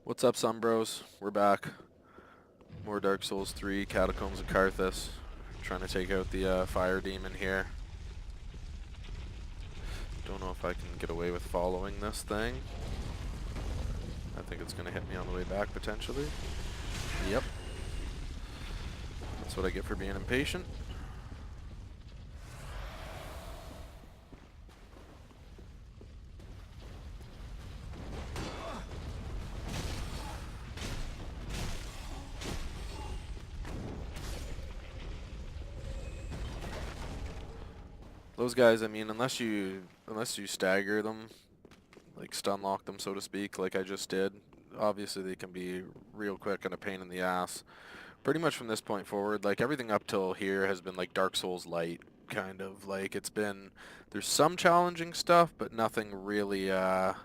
What's up, Sunbros? We're back. More Dark Souls 3, Catacombs of Carthus. Trying to take out the fire demon here. Don't know if I can get away with following this thing. I think it's going to hit me on the way back, potentially. Yep. That's what I get for being impatient. Those guys, I mean, unless you stagger them, like stun lock them, so to speak, like I just did, obviously they can be real quick and a pain in the ass. Pretty much from this point forward, like everything up till here has been like Dark Souls light, kind of. Like it's been, there's some challenging stuff, but nothing really that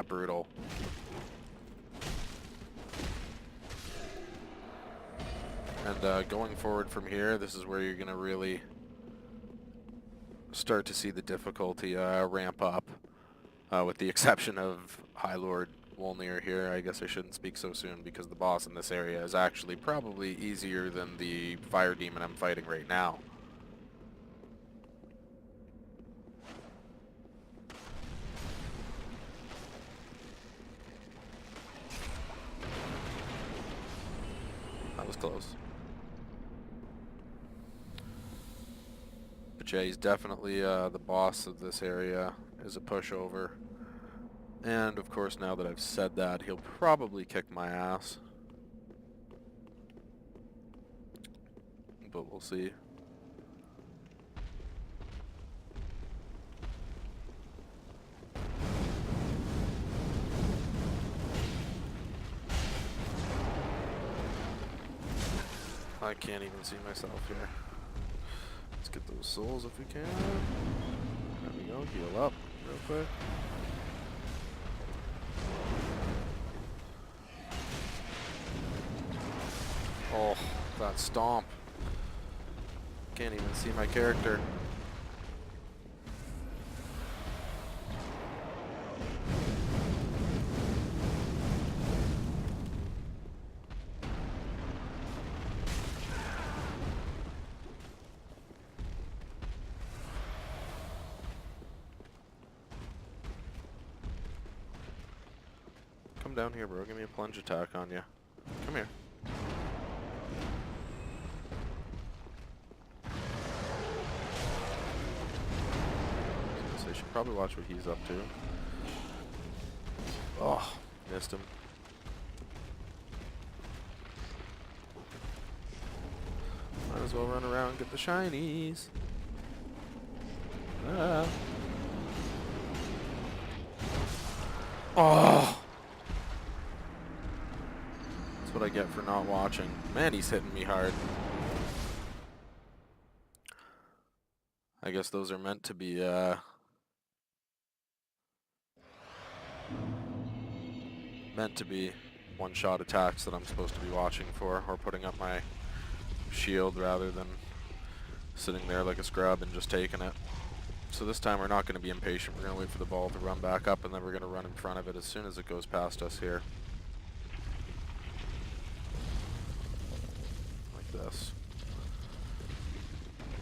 brutal. And going forward from here, this is where you're gonna really start to see the difficulty ramp up, with the exception of High Lord Wolnir here. I guess I shouldn't speak so soon because the boss in this area is actually probably easier than the fire demon I'm fighting right now. That was close. But yeah, he's definitely the boss of this area, is a pushover. And of course, now that I've said that, he'll probably kick my ass. But we'll see. I can't even see myself here. Let's get those souls if we can. There we go, heal up real quick. Oh, that stomp. Can't even see my character. Come down here, bro. Give me a plunge attack on you. Come here. I should probably watch what he's up to. Oh, missed him. Might as well run around and get the shinies. Ah. Oh! That's what I get for not watching. Man, he's hitting me hard. I guess those are meant to be, one-shot attacks that I'm supposed to be watching for, or putting up my shield rather than sitting there like a scrub and just taking it. So this time we're not going to be impatient. We're going to wait for the ball to run back up, and then we're going to run in front of it as soon as it goes past us here. Like this.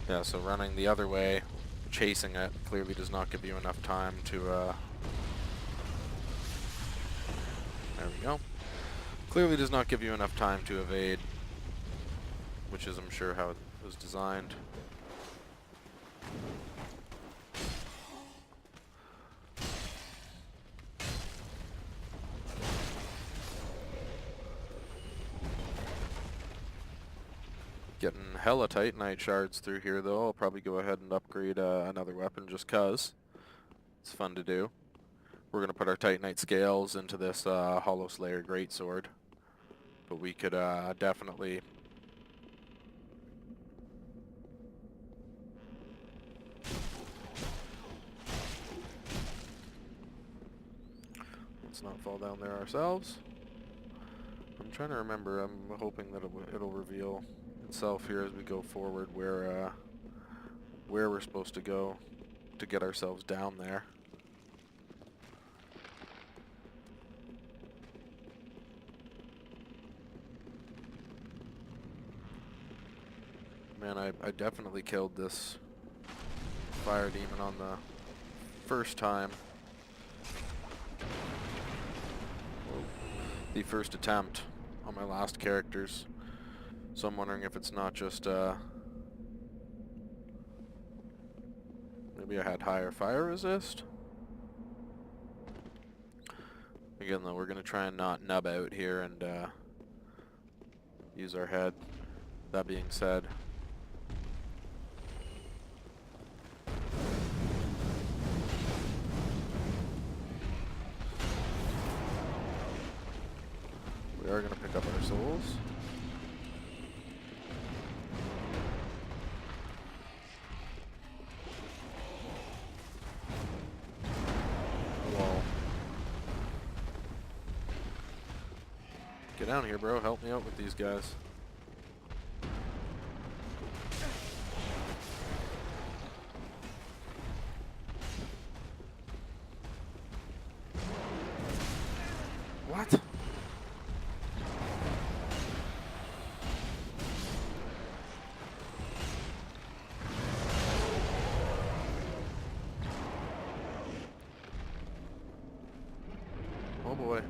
Yeah, so running the other way, chasing it, clearly does not give you enough time to, there we go. Clearly does not give you enough time to evade, which is, I'm sure, how it was designed. Getting hella Titanite shards through here, though. I'll probably go ahead and upgrade another weapon just 'cause. It's fun to do. We're going to put our Titanite scales into this Hollow Slayer Greatsword. But we could definitely... Let's not fall down there ourselves. I'm trying to remember. I'm hoping that it'll reveal itself here as we go forward where we're supposed to go to get ourselves down there. Man, I definitely killed this fire demon on the first time. The first attempt on my last characters. So I'm wondering if it's not just, maybe I had higher fire resist? Again though, we're gonna try and not nub out here and, use our head. That being said, we are gonna pick up our souls. Whoa. Get down here, bro. Help me out with these guys. What? Oh boy.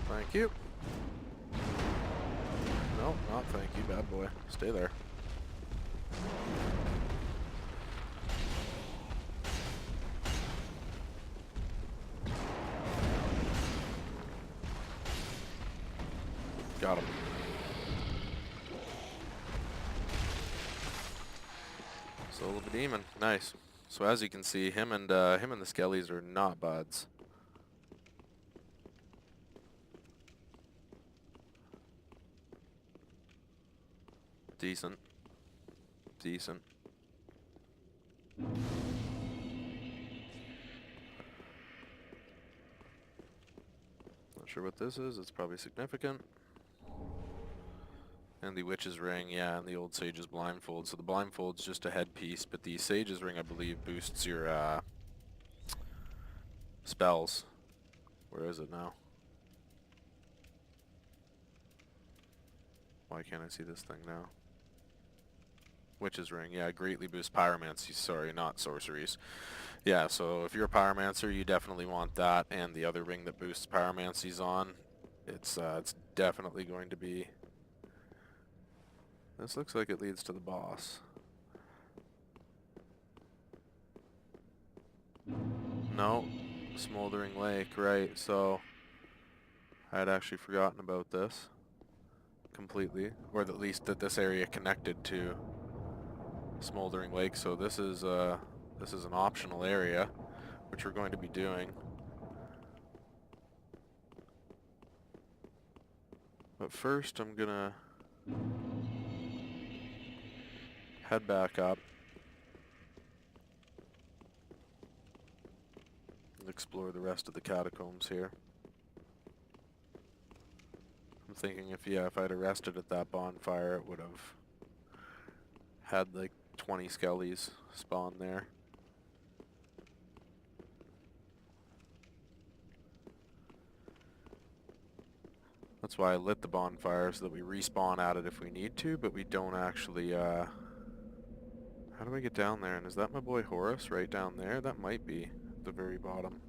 Thank you. No, not thank you, bad boy. Stay there. Got him. Soul of a demon. Nice. So as you can see, him and the skellies are not buds. Decent. Decent. Not sure what this is. It's probably significant. And the witch's ring, yeah, and the old sage's blindfold. So the blindfold's just a headpiece, but the sage's ring, I believe, boosts your spells. Where is it now? Why can't I see this thing now? Witch's ring, yeah, greatly boosts pyromancy. Sorry, not sorceries. Yeah, so if you're a pyromancer, you definitely want that, and the other ring that boosts pyromancy's on. It's definitely going to be. This looks like it leads to the boss. No, Smouldering Lake, right? So I had actually forgotten about this completely, or at least that this area connected to Smouldering Lake. So this is an optional area, which we're going to be doing. But first, I'm gonna head back up and explore the rest of the catacombs here. I'm thinking if I'd rested at that bonfire, it would have had like 20 skellies spawn there. That's why I lit the bonfire, so that we respawn at it if we need to, but we don't actually, how do I get down there? And is that my boy Horus right down there? That might be at the very bottom.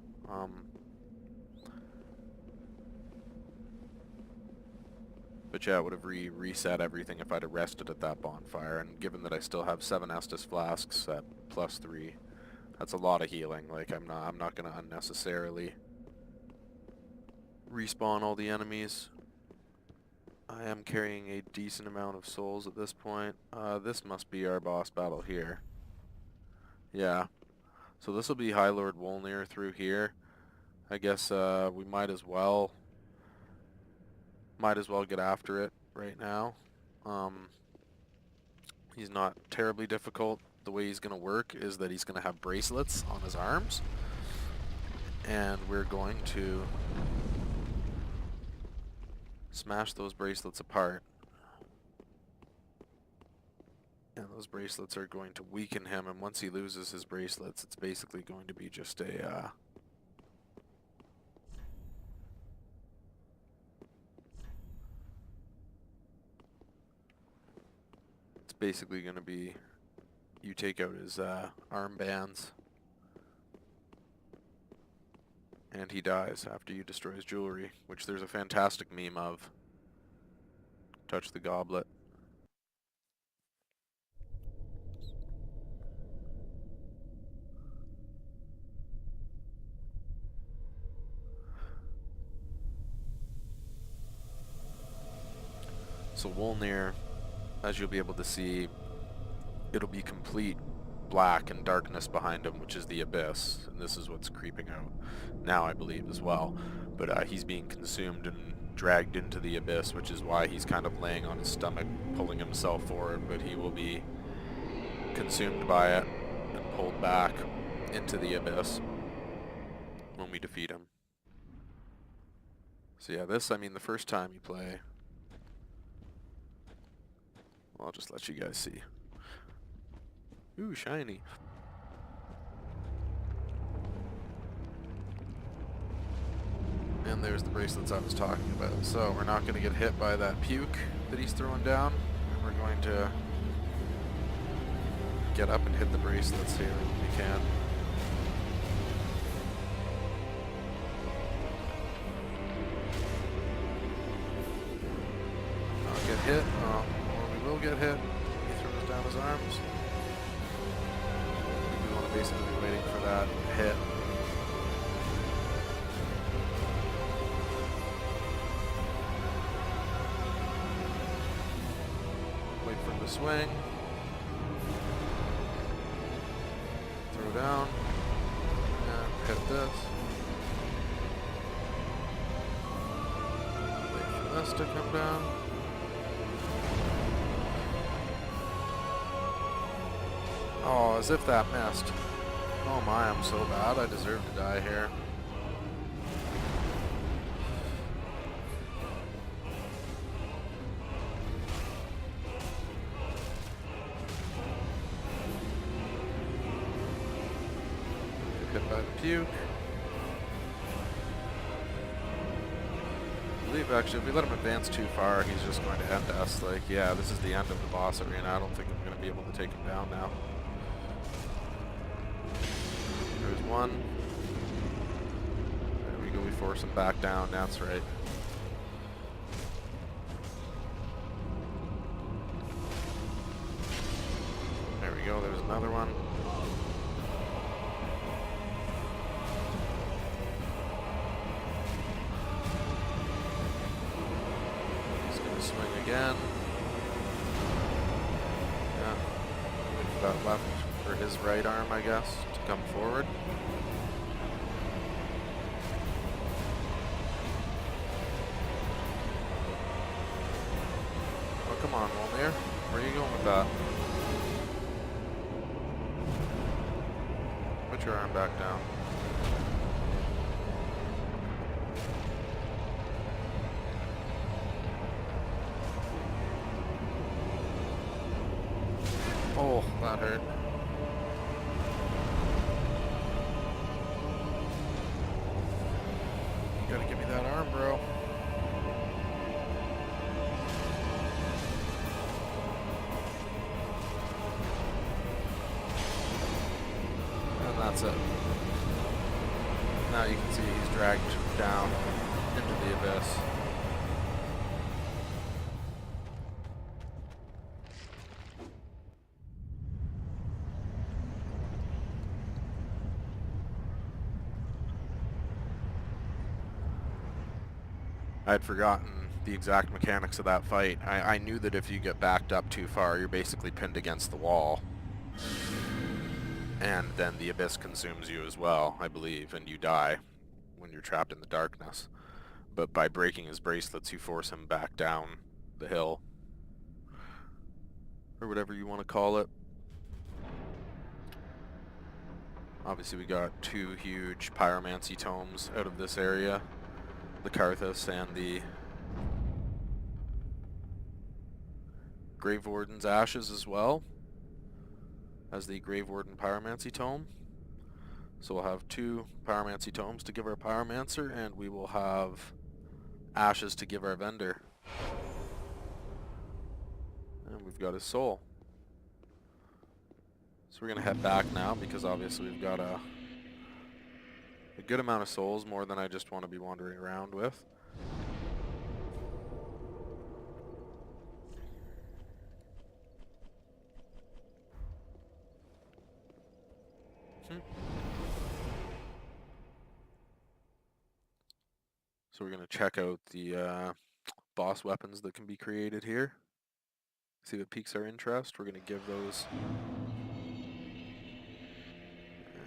But yeah, it would have reset everything if I'd have rested at that bonfire, and given that I still have 7 Estus flasks at +3, that's a lot of healing. Like, I'm not gonna unnecessarily respawn all the enemies. I am carrying a decent amount of souls at this point. This must be our boss battle here. Yeah. So this will be High Lord Wolnir through here. I guess we might as well get after it right now. He's not terribly difficult. The way he's going to work is that he's going to have bracelets on his arms, and we're going to smash those bracelets apart. And those bracelets are going to weaken him, and once he loses his bracelets, it's basically going to be just a basically going to be you take out his armbands, and he dies after you destroy his jewelry, which there's a fantastic meme of. Touch the goblet. So Wolnir, as you'll be able to see, it'll be complete black and darkness behind him, which is the abyss, and this is what's creeping out now, I believe, as well. But he's being consumed and dragged into the abyss, which is why he's kind of laying on his stomach, pulling himself forward, but he will be consumed by it and pulled back into the abyss when we defeat him. So yeah, this, I mean, the first time you play, well, I'll just let you guys see. Ooh, shiny. And there's the bracelets I was talking about. So we're not going to get hit by that puke that he's throwing down. And we're going to get up and hit the bracelets here when we can. Not get hit. Or we will get hit. He throws down his arms. We want to basically be waiting for that hit. Wait for him to swing. Throw down. And hit this. Wait for this to come down. Oh, as if that missed. Oh my, I'm so bad. I deserve to die here. Hit by the puke. I believe actually if we let him advance too far, he's just going to end us. Like, yeah, this is the end of the boss arena. I don't think I'm going to be able to take him down now. There's one. There we go, we force him back down, that's right. There we go, there's another one. He's gonna swing again. Yeah. Wait for that left, or his right arm, I guess, to come forward. Oh, come on, Wolnir. Where are you going with that? Put your arm back down. Oh, that hurt. You gotta give me that arm, bro. And that's it. Now you can see he's dragged down into the abyss. I had forgotten the exact mechanics of that fight. I knew that if you get backed up too far, you're basically pinned against the wall. And then the abyss consumes you as well, I believe, and you die when you're trapped in the darkness. But by breaking his bracelets, you force him back down the hill. Or whatever you want to call it. Obviously we got two huge pyromancy tomes out of this area. The Carthus and the Grave Warden's Ashes as well as the Grave Warden Pyromancy Tome. So we'll have two Pyromancy Tomes to give our Pyromancer, and we will have Ashes to give our Vendor. And we've got his soul. So we're going to head back now because obviously we've got a good amount of souls, more than I just want to be wandering around with. So we're going to check out the boss weapons that can be created here. See what piques our interest. We're going to give those.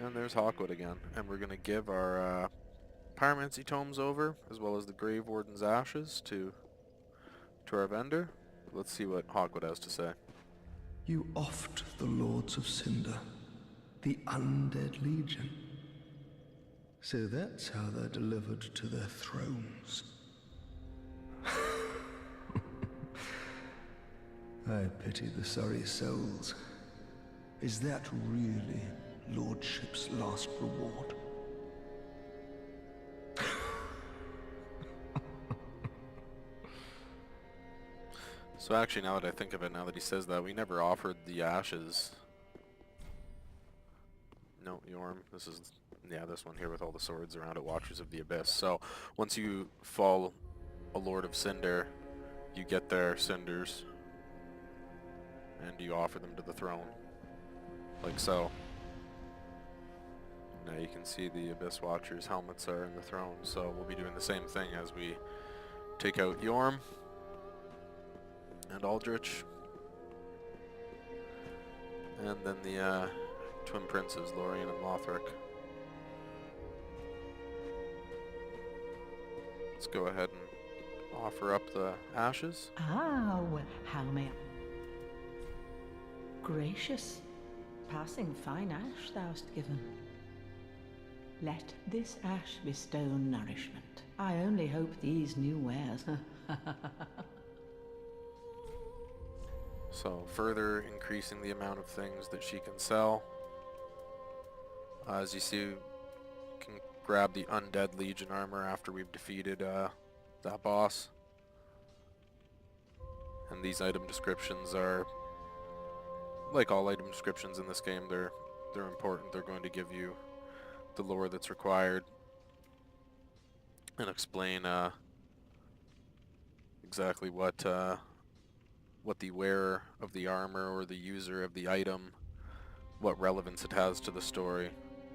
And there's Hawkwood again. And we're going to give our Pyromancy Tomes over, as well as the Grave Warden's Ashes to our vendor. Let's see what Hawkwood has to say. You oft the Lords of Cinder, the Undead Legion. So that's how they're delivered to their thrones. I pity the sorry souls. Is that really Lordship's last reward? So actually, now that I think of it, now that he says that, we never offered the ashes. No, Yorm. This is, yeah, this one here with all the swords around it, Watchers of the Abyss. So once you fall a Lord of Cinder, you get their cinders, and you offer them to the throne, like so. Now you can see the Abyss Watchers' helmets are in the throne, so we'll be doing the same thing as we take out Yorm and Aldrich, and then the twin princes, Lorien and Lothric. Let's go ahead and offer up the ashes. Ah, well, how may I? Gracious, passing fine ash thou'st given. Let this ash bestow nourishment. I only hope these new wares. So further increasing the amount of things that she can sell. As you see, you can grab the Undead Legion armor after we've defeated that boss. And these item descriptions are, like all item descriptions in this game, they're important. They're going to give you the lore that's required and explain exactly what the wearer of the armor or the user of the item, what relevance it has to the story.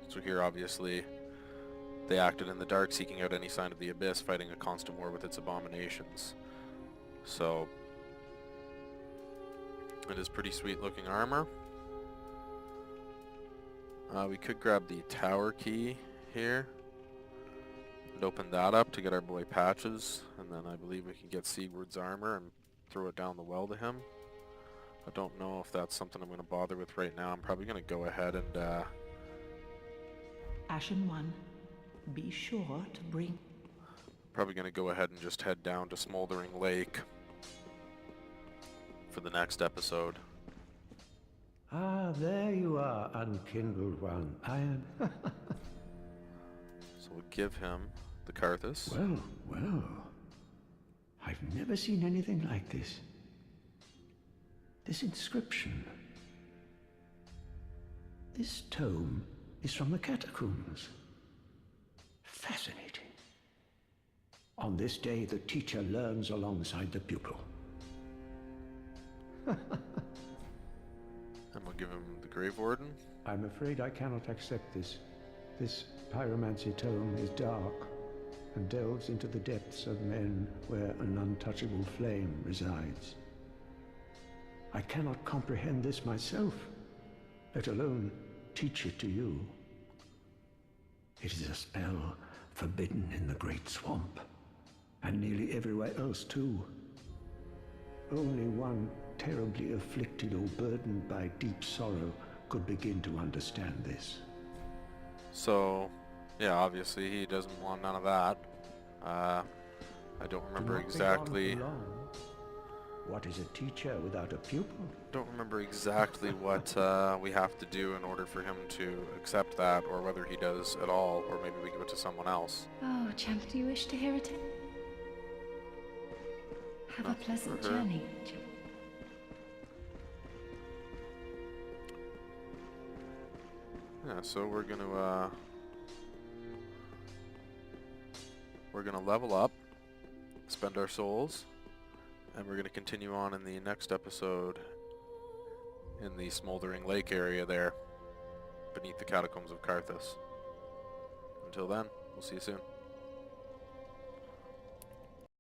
So here obviously they acted in the dark, seeking out any sign of the Abyss, fighting a constant war with its abominations. So it is pretty sweet looking armor. We could grab the tower key here and open that up to get our boy Patches, and then I believe we can get Sigurd's armor and throw it down the well to him. I don't know if that's something I'm going to bother with right now. I'm probably going to go ahead and Ashen One, be sure to bring... Probably going to go ahead and just head down to Smouldering Lake for the next episode. Ah, there you are, unkindled one. I am... So we'll give him the Carthus. Well, well. I've never seen anything like this. This inscription. This tome is from the Catacombs. Fascinating. On this day, the teacher learns alongside the pupil. And we'll give him the Grave Warden. I'm afraid I cannot accept this. This pyromancy tome is dark and delves into the depths of men where an untouchable flame resides. I cannot comprehend this myself, let alone teach it to you. It is a spell forbidden in the Great Swamp, and nearly everywhere else too. Only one terribly afflicted or burdened by deep sorrow could begin to understand this. So, yeah, obviously he doesn't want none of that. I don't remember exactly... What is a teacher without a pupil? Don't remember exactly what we have to do in order for him to accept that, or whether he does at all, or maybe we give it to someone else. Oh, champ, do you wish to hear it? Have a pleasant journey. Yeah, so we're gonna level up, spend our souls, and we're gonna continue on in the next episode in the Smouldering Lake area there, beneath the Catacombs of Carthus. Until then, we'll see you soon.